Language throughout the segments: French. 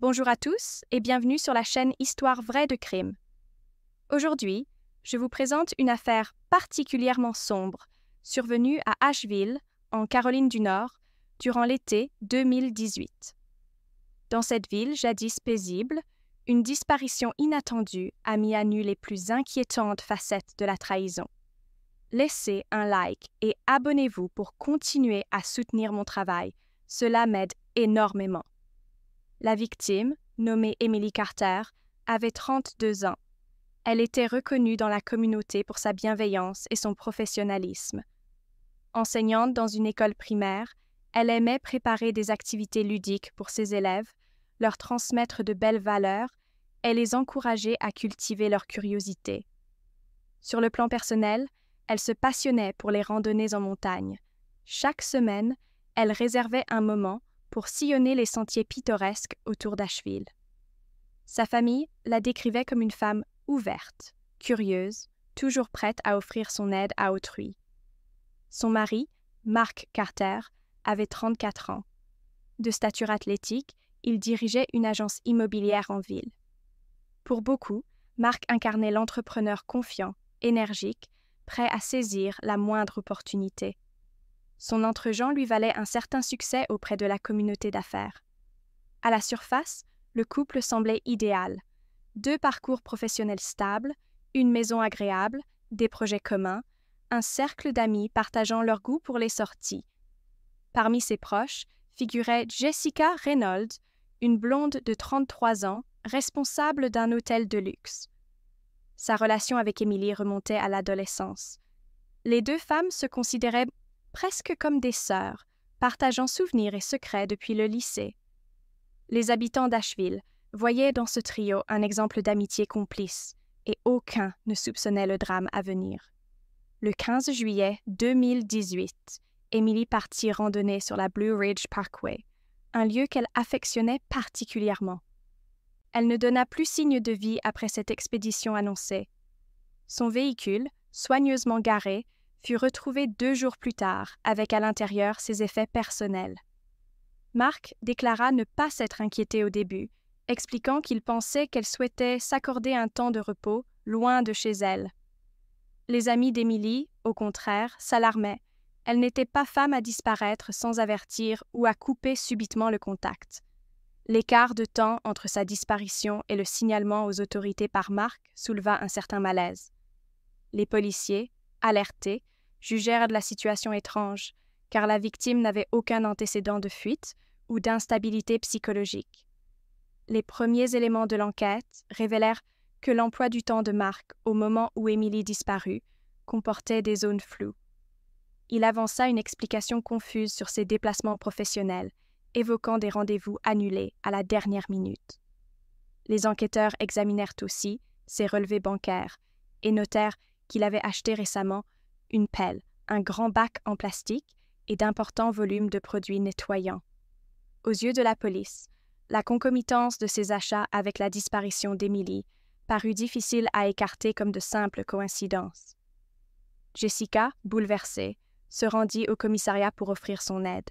Bonjour à tous et bienvenue sur la chaîne Histoire vraie de crime. Aujourd'hui, je vous présente une affaire particulièrement sombre survenue à Asheville, en Caroline du Nord, durant l'été 2018. Dans cette ville jadis paisible, une disparition inattendue a mis à nu les plus inquiétantes facettes de la trahison. Laissez un like et abonnez-vous pour continuer à soutenir mon travail, cela m'aide énormément. La victime, nommée Emily Carter, avait 32 ans. Elle était reconnue dans la communauté pour sa bienveillance et son professionnalisme. Enseignante dans une école primaire, elle aimait préparer des activités ludiques pour ses élèves, leur transmettre de belles valeurs et les encourager à cultiver leur curiosité. Sur le plan personnel, elle se passionnait pour les randonnées en montagne. Chaque semaine, elle réservait un moment pour sillonner les sentiers pittoresques autour d'Asheville. Sa famille la décrivait comme une femme ouverte, curieuse, toujours prête à offrir son aide à autrui. Son mari, Mark Carter, avait 34 ans. De stature athlétique, il dirigeait une agence immobilière en ville. Pour beaucoup, Mark incarnait l'entrepreneur confiant, énergique, prêt à saisir la moindre opportunité. Son entre-gens lui valait un certain succès auprès de la communauté d'affaires. À la surface, le couple semblait idéal. 2 parcours professionnels stables, une maison agréable, des projets communs, un cercle d'amis partageant leur goût pour les sorties. Parmi ses proches figurait Jessica Reynolds, une blonde de 33 ans, responsable d'un hôtel de luxe. Sa relation avec Emily remontait à l'adolescence. Les 2 femmes se considéraient presque comme des sœurs, partageant souvenirs et secrets depuis le lycée. Les habitants d'Asheville voyaient dans ce trio un exemple d'amitié complice, et aucun ne soupçonnait le drame à venir. Le 15 juillet 2018, Emily partit randonner sur la Blue Ridge Parkway, un lieu qu'elle affectionnait particulièrement. Elle ne donna plus signe de vie après cette expédition annoncée. Son véhicule, soigneusement garé, fut retrouvé 2 jours plus tard, avec à l'intérieur ses effets personnels. Mark déclara ne pas s'être inquiété au début, expliquant qu'il pensait qu'elle souhaitait s'accorder un temps de repos loin de chez elle. Les amis d'Emily, au contraire, s'alarmaient. Elle n'était pas femme à disparaître sans avertir ou à couper subitement le contact. L'écart de temps entre sa disparition et le signalement aux autorités par Mark souleva un certain malaise. Les policiers, alertés, jugèrent de la situation étrange, car la victime n'avait aucun antécédent de fuite ou d'instabilité psychologique. Les premiers éléments de l'enquête révélèrent que l'emploi du temps de Mark au moment où Emily disparut comportait des zones floues. Il avança une explication confuse sur ses déplacements professionnels, évoquant des rendez-vous annulés à la dernière minute. Les enquêteurs examinèrent aussi ses relevés bancaires et notèrent qu'il avait acheté récemment une pelle, un grand bac en plastique et d'importants volumes de produits nettoyants. Aux yeux de la police, la concomitance de ces achats avec la disparition d'Emily parut difficile à écarter comme de simples coïncidences. Jessica, bouleversée, se rendit au commissariat pour offrir son aide.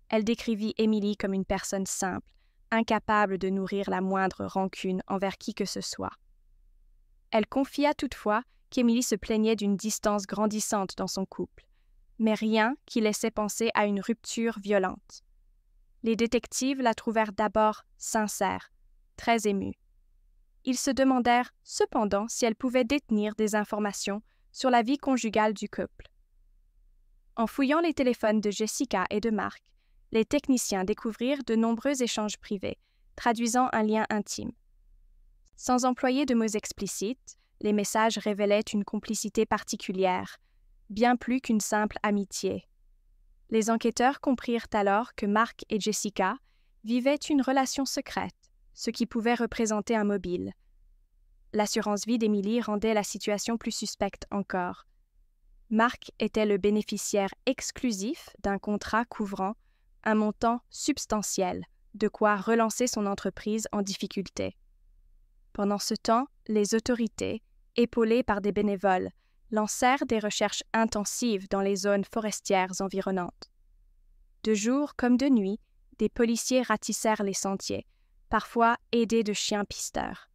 Elle décrivit Emily comme une personne simple, incapable de nourrir la moindre rancune envers qui que ce soit. Elle confia toutefois qu'Emily se plaignait d'une distance grandissante dans son couple, mais rien qui laissait penser à une rupture violente. Les détectives la trouvèrent d'abord sincère, très émue. Ils se demandèrent cependant si elle pouvait détenir des informations sur la vie conjugale du couple. En fouillant les téléphones de Jessica et de Mark, les techniciens découvrirent de nombreux échanges privés, traduisant un lien intime. Sans employer de mots explicites, les messages révélaient une complicité particulière, bien plus qu'une simple amitié. Les enquêteurs comprirent alors que Mark et Jessica vivaient une relation secrète, ce qui pouvait représenter un mobile. L'assurance vie d'Emily rendait la situation plus suspecte encore. Mark était le bénéficiaire exclusif d'un contrat couvrant un montant substantiel, de quoi relancer son entreprise en difficulté. Pendant ce temps, les autorités, épaulées par des bénévoles, lancèrent des recherches intensives dans les zones forestières environnantes. De jour comme de nuit, des policiers ratissèrent les sentiers, parfois aidé de chiens pisteurs.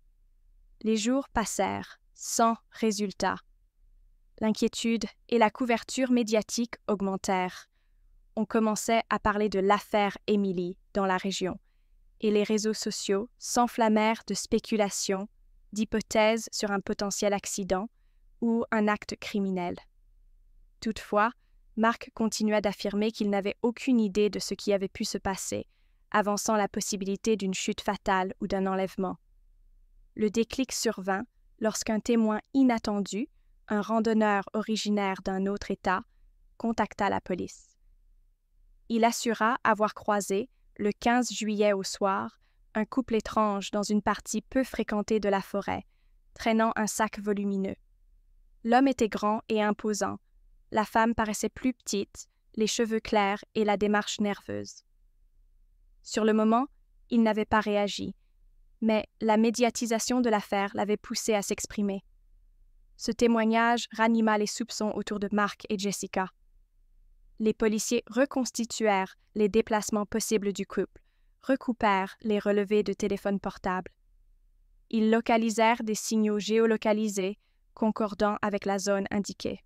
Les jours passèrent, sans résultat. L'inquiétude et la couverture médiatique augmentèrent. On commençait à parler de l'affaire Emily dans la région, et les réseaux sociaux s'enflammèrent de spéculations, d'hypothèses sur un potentiel accident ou un acte criminel. Toutefois, Mark continua d'affirmer qu'il n'avait aucune idée de ce qui avait pu se passer, avançant la possibilité d'une chute fatale ou d'un enlèvement. Le déclic survint lorsqu'un témoin inattendu, un randonneur originaire d'un autre État, contacta la police. Il assura avoir croisé, le 15 juillet au soir, un couple étrange dans une partie peu fréquentée de la forêt, traînant un sac volumineux. L'homme était grand et imposant. La femme paraissait plus petite, les cheveux clairs et la démarche nerveuse. Sur le moment, il n'avait pas réagi, mais la médiatisation de l'affaire l'avait poussé à s'exprimer. Ce témoignage ranima les soupçons autour de Mark et Jessica. Les policiers reconstituèrent les déplacements possibles du couple, recoupèrent les relevés de téléphones portables. Ils localisèrent des signaux géolocalisés concordant avec la zone indiquée.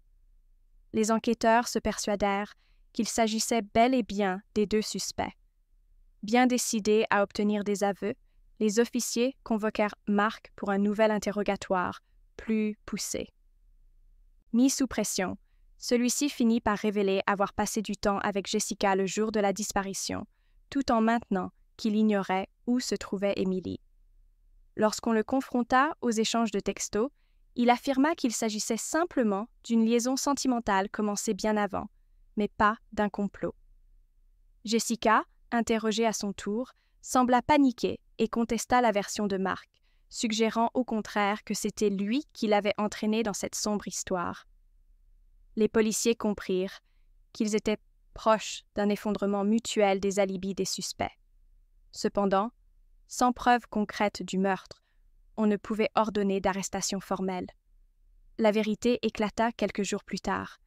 Les enquêteurs se persuadèrent qu'il s'agissait bel et bien des deux suspects. Bien décidés à obtenir des aveux, les officiers convoquèrent Mark pour un nouvel interrogatoire, plus poussé. Mis sous pression, celui-ci finit par révéler avoir passé du temps avec Jessica le jour de la disparition, tout en maintenant qu'il ignorait où se trouvait Emily. Lorsqu'on le confronta aux échanges de textos, il affirma qu'il s'agissait simplement d'une liaison sentimentale commencée bien avant, mais pas d'un complot. Jessica, interrogée à son tour, sembla paniquer et contesta la version de Mark, suggérant au contraire que c'était lui qui l'avait entraîné dans cette sombre histoire. Les policiers comprirent qu'ils étaient proches d'un effondrement mutuel des alibis des suspects. Cependant, sans preuve concrète du meurtre, on ne pouvait ordonner d'arrestation formelle. La vérité éclata quelques jours plus tard.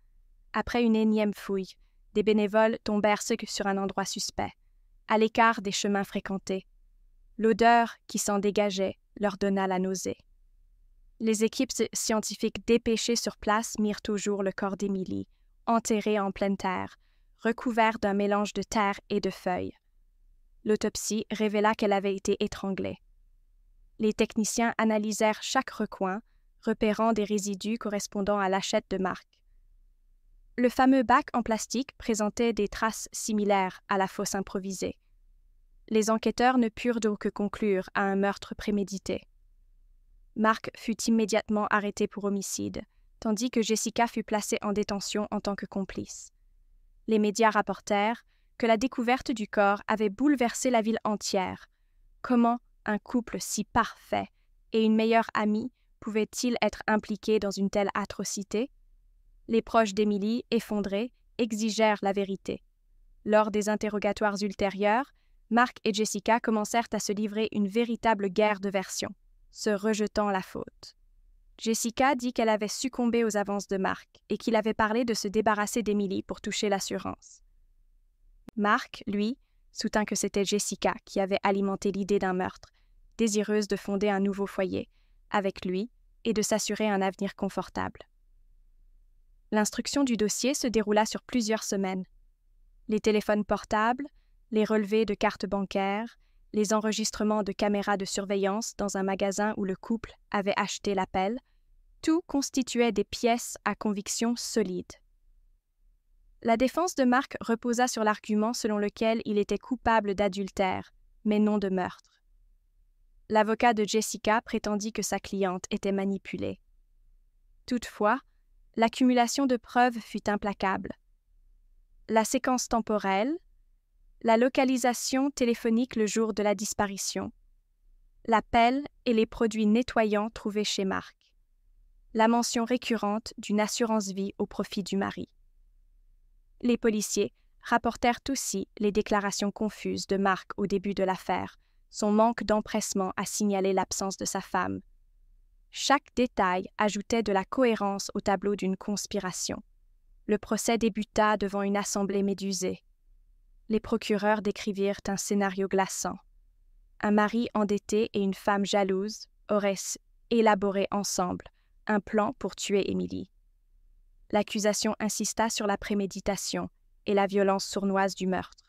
Après une énième fouille, des bénévoles tombèrent sur un endroit suspect, à l'écart des chemins fréquentés. L'odeur qui s'en dégageait leur donna la nausée. Les équipes scientifiques dépêchées sur place mirent au jour le corps d'Emily, enterré en pleine terre, recouvert d'un mélange de terre et de feuilles. L'autopsie révéla qu'elle avait été étranglée. Les techniciens analysèrent chaque recoin, repérant des résidus correspondant à l'hachette de Mark. Le fameux bac en plastique présentait des traces similaires à la fosse improvisée. Les enquêteurs ne purent donc conclure à un meurtre prémédité. Mark fut immédiatement arrêté pour homicide, tandis que Jessica fut placée en détention en tant que complice. Les médias rapportèrent que la découverte du corps avait bouleversé la ville entière. Comment un couple si parfait et une meilleure amie pouvaient-ils être impliqués dans une telle atrocité? Les proches d'Emily, effondrés, exigèrent la vérité. Lors des interrogatoires ultérieurs, Mark et Jessica commencèrent à se livrer une véritable guerre de versions, se rejetant la faute. Jessica dit qu'elle avait succombé aux avances de Mark et qu'il avait parlé de se débarrasser d'Emily pour toucher l'assurance. Mark, lui, soutint que c'était Jessica qui avait alimenté l'idée d'un meurtre, désireuse de fonder un nouveau foyer avec lui et de s'assurer un avenir confortable. L'instruction du dossier se déroula sur plusieurs semaines. Les téléphones portables, les relevés de cartes bancaires, les enregistrements de caméras de surveillance dans un magasin où le couple avait acheté l'appel, tout constituait des pièces à conviction solide. La défense de Mark reposa sur l'argument selon lequel il était coupable d'adultère, mais non de meurtre. L'avocat de Jessica prétendit que sa cliente était manipulée. Toutefois, l'accumulation de preuves fut implacable. La séquence temporelle, la localisation téléphonique le jour de la disparition, l'appel et les produits nettoyants trouvés chez Mark, la mention récurrente d'une assurance-vie au profit du mari. Les policiers rapportèrent aussi les déclarations confuses de Mark au début de l'affaire, son manque d'empressement à signaler l'absence de sa femme. Chaque détail ajoutait de la cohérence au tableau d'une conspiration. Le procès débuta devant une assemblée médusée. Les procureurs décrivirent un scénario glaçant. Un mari endetté et une femme jalouse auraient élaboré ensemble un plan pour tuer Émilie. L'accusation insista sur la préméditation et la violence sournoise du meurtre,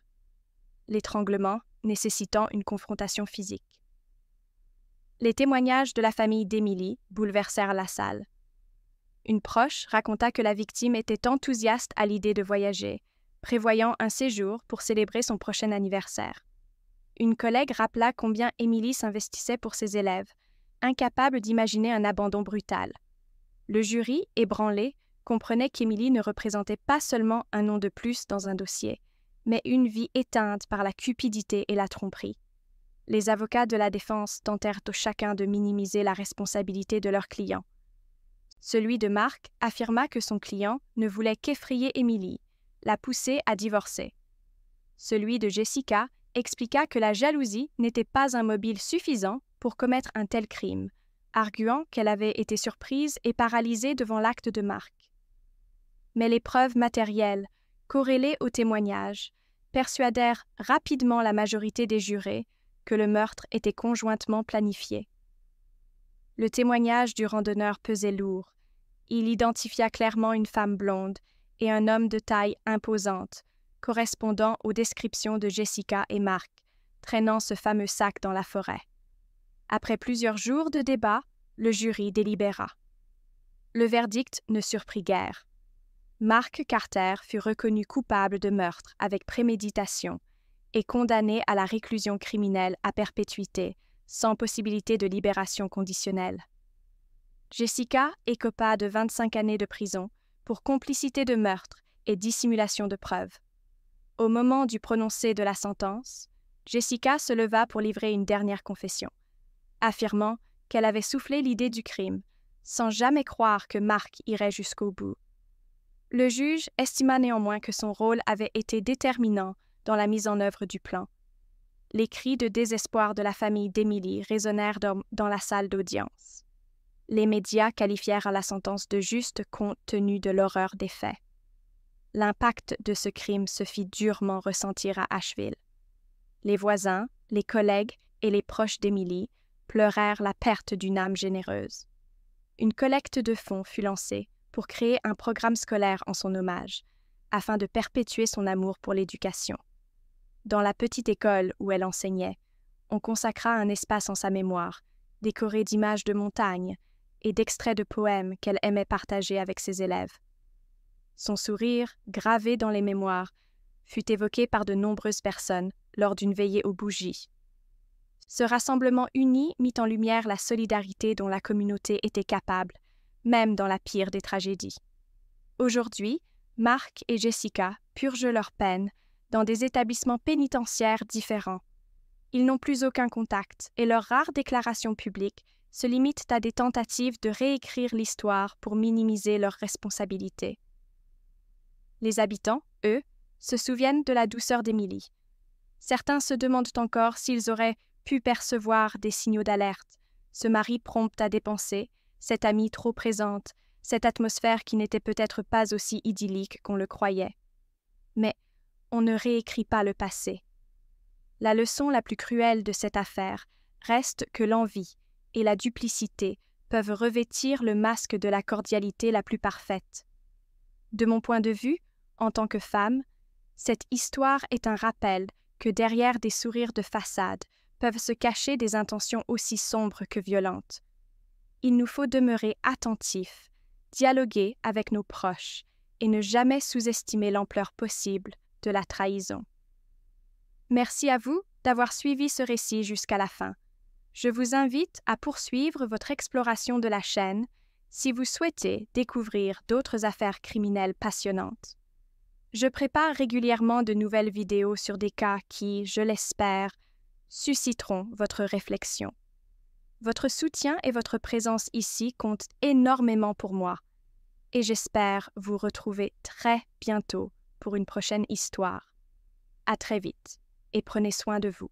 l'étranglement nécessitant une confrontation physique. Les témoignages de la famille d'Émilie bouleversèrent la salle. Une proche raconta que la victime était enthousiaste à l'idée de voyager, prévoyant un séjour pour célébrer son prochain anniversaire. Une collègue rappela combien Émilie s'investissait pour ses élèves, incapable d'imaginer un abandon brutal. Le jury, ébranlé, comprenait qu'Émilie ne représentait pas seulement un nom de plus dans un dossier, mais une vie éteinte par la cupidité et la tromperie. Les avocats de la défense tentèrent chacun de minimiser la responsabilité de leur client. Celui de Marc affirma que son client ne voulait qu'effrayer Émilie, la pousser à divorcer. Celui de Jessica expliqua que la jalousie n'était pas un mobile suffisant pour commettre un tel crime, arguant qu'elle avait été surprise et paralysée devant l'acte de Marc. Mais les preuves matérielles, corrélées aux témoignages, persuadèrent rapidement la majorité des jurés que le meurtre était conjointement planifié. Le témoignage du randonneur pesait lourd. Il identifia clairement une femme blonde et un homme de taille imposante, correspondant aux descriptions de Jessica et Marc, traînant ce fameux sac dans la forêt. Après plusieurs jours de débat, le jury délibéra. Le verdict ne surprit guère. Marc Carter fut reconnu coupable de meurtre avec préméditation et condamné à la réclusion criminelle à perpétuité, sans possibilité de libération conditionnelle. Jessica écopa de 25 années de prison pour complicité de meurtre et dissimulation de preuves. Au moment du prononcé de la sentence, Jessica se leva pour livrer une dernière confession, affirmant qu'elle avait soufflé l'idée du crime, sans jamais croire que Marc irait jusqu'au bout. Le juge estima néanmoins que son rôle avait été déterminant dans la mise en œuvre du plan. Les cris de désespoir de la famille d'Émilie résonnèrent dans la salle d'audience. Les médias qualifièrent la sentence de juste compte tenu de l'horreur des faits. L'impact de ce crime se fit durement ressentir à Asheville. Les voisins, les collègues et les proches d'Émilie pleurèrent la perte d'une âme généreuse. Une collecte de fonds fut lancée pour créer un programme scolaire en son hommage, afin de perpétuer son amour pour l'éducation. Dans la petite école où elle enseignait, on consacra un espace en sa mémoire, décoré d'images de montagnes et d'extraits de poèmes qu'elle aimait partager avec ses élèves. Son sourire, gravé dans les mémoires, fut évoqué par de nombreuses personnes lors d'une veillée aux bougies. Ce rassemblement uni mit en lumière la solidarité dont la communauté était capable, même dans la pire des tragédies. Aujourd'hui, Marc et Jessica purgent leur peine dans des établissements pénitentiaires différents. Ils n'ont plus aucun contact et leurs rares déclarations publiques se limitent à des tentatives de réécrire l'histoire pour minimiser leurs responsabilités. Les habitants, eux, se souviennent de la douceur d'Émilie. Certains se demandent encore s'ils auraient pu percevoir des signaux d'alerte, ce mari prompt à dépenser, cette amie trop présente, cette atmosphère qui n'était peut-être pas aussi idyllique qu'on le croyait. Mais on ne réécrit pas le passé. La leçon la plus cruelle de cette affaire reste que l'envie et la duplicité peuvent revêtir le masque de la cordialité la plus parfaite. De mon point de vue, en tant que femme, cette histoire est un rappel que derrière des sourires de façade peuvent se cacher des intentions aussi sombres que violentes. Il nous faut demeurer attentifs, dialoguer avec nos proches et ne jamais sous-estimer l'ampleur possible de la trahison. Merci à vous d'avoir suivi ce récit jusqu'à la fin. Je vous invite à poursuivre votre exploration de la chaîne si vous souhaitez découvrir d'autres affaires criminelles passionnantes. Je prépare régulièrement de nouvelles vidéos sur des cas qui, je l'espère, susciteront votre réflexion. Votre soutien et votre présence ici comptent énormément pour moi, et j'espère vous retrouver très bientôt pour une prochaine histoire. À très vite, et prenez soin de vous.